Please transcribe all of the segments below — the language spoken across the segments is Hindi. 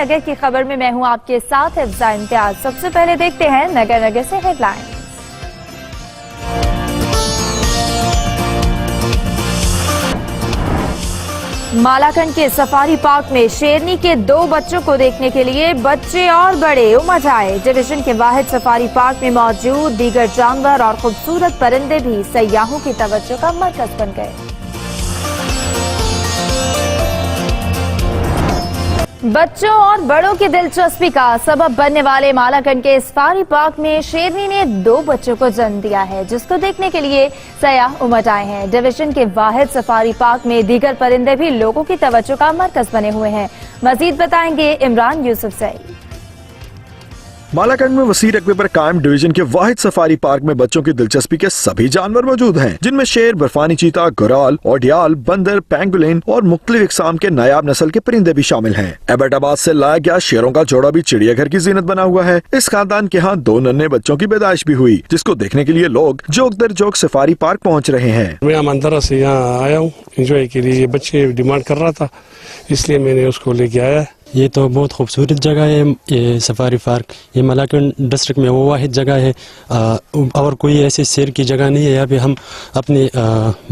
नगर की खबर में मैं हूं आपके साथ इफ्जा इम्तियाज। सबसे पहले देखते हैं नगर से हेडलाइन। मालाकंड के सफारी पार्क में शेरनी के 2 बच्चों को देखने के लिए बच्चे और बड़े उमड़ आए। डिवीजन के वाहिद सफारी पार्क में मौजूद दीगर जानवर और खूबसूरत परिंदे भी सयाहों की तवज्जो का मरकज बन गए। बच्चों और बड़ों की दिलचस्पी का सबब बनने वाले मालाकंड के सफारी पार्क में शेरनी ने 2 बच्चों को जन्म दिया है, जिसको देखने के लिए सयाह उमड़ आए हैं। डिवीजन के वाहिद सफारी पार्क में दीगर परिंदे भी लोगों की तवज्जो का मरकज बने हुए हैं। मजीद बताएंगे इमरान यूसुफ सईद। मालाकंड में वसी रकबे पर कायम डिवीजन के वाहिद सफारी पार्क में बच्चों की दिलचस्पी के सभी जानवर मौजूद हैं, जिनमें शेर, बर्फानी चीता, गुराल, ओडियाल, बंदर, पेंगुलिन और मुख्तलिफ इकसाम के नायाब नस्ल के परिंदे भी शामिल हैं। एबटाबाद से लाया गया शेरों का जोड़ा भी चिड़ियाघर की जीनत बना हुआ है। इस खानदान के यहाँ 2 नन्हे बच्चों की पैदाइश भी हुई, जिसको देखने के लिए लोग जोक दर जोक सफारी पार्क पहुँच रहे हैं। मैं मंदरा से यहाँ आया हूँ एंजॉय के लिए। बच्चे डिमांड कर रहा था, इसलिए मैंने उसको लेके आया। ये तो बहुत खूबसूरत जगह है ये सफारी पार्क। ये मालाकंड डिस्ट्रिक्ट में वो वाहिद जगह है और कोई ऐसी सैर की जगह नहीं है। यहाँ पे हम अपने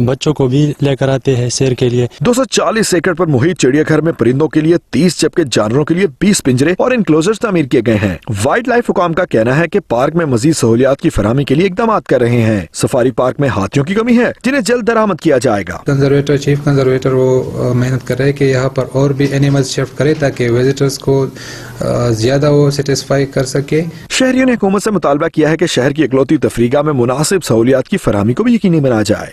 बच्चों को भी लेकर आते हैं सैर के लिए। 240 एकड़ पर मुहित चिड़ियाघर में परिंदों के लिए 30 जबकि जानवरों के लिए 20 पिंजरे और इनक्लोजर्स तामीर किए गए हैं। वाइल्ड लाइफ हुकाम का कहना है कि पार्क में मजीद सहूलियात की फराहमी के लिए इकदाम कर रहे हैं। सफारी पार्क में हाथियों की कमी है, जिन्हें जल्द दरामद किया जाएगा। कंजर्वेटर, चीफ कंजर्वेटर वो मेहनत कर रहे हैं कि यहाँ पर और भी एनिमल्स शिफ्ट करे ताकि विजिटर्स को ज्यादा वो सेटिस्फाई कर सके। शहरियों ने हुकूमत से मुतालबा किया है कि शहर की इकलौती तफरीगा में मुनासिब सहूलियात की फराहमी को भी यकीनी बनाया जाए।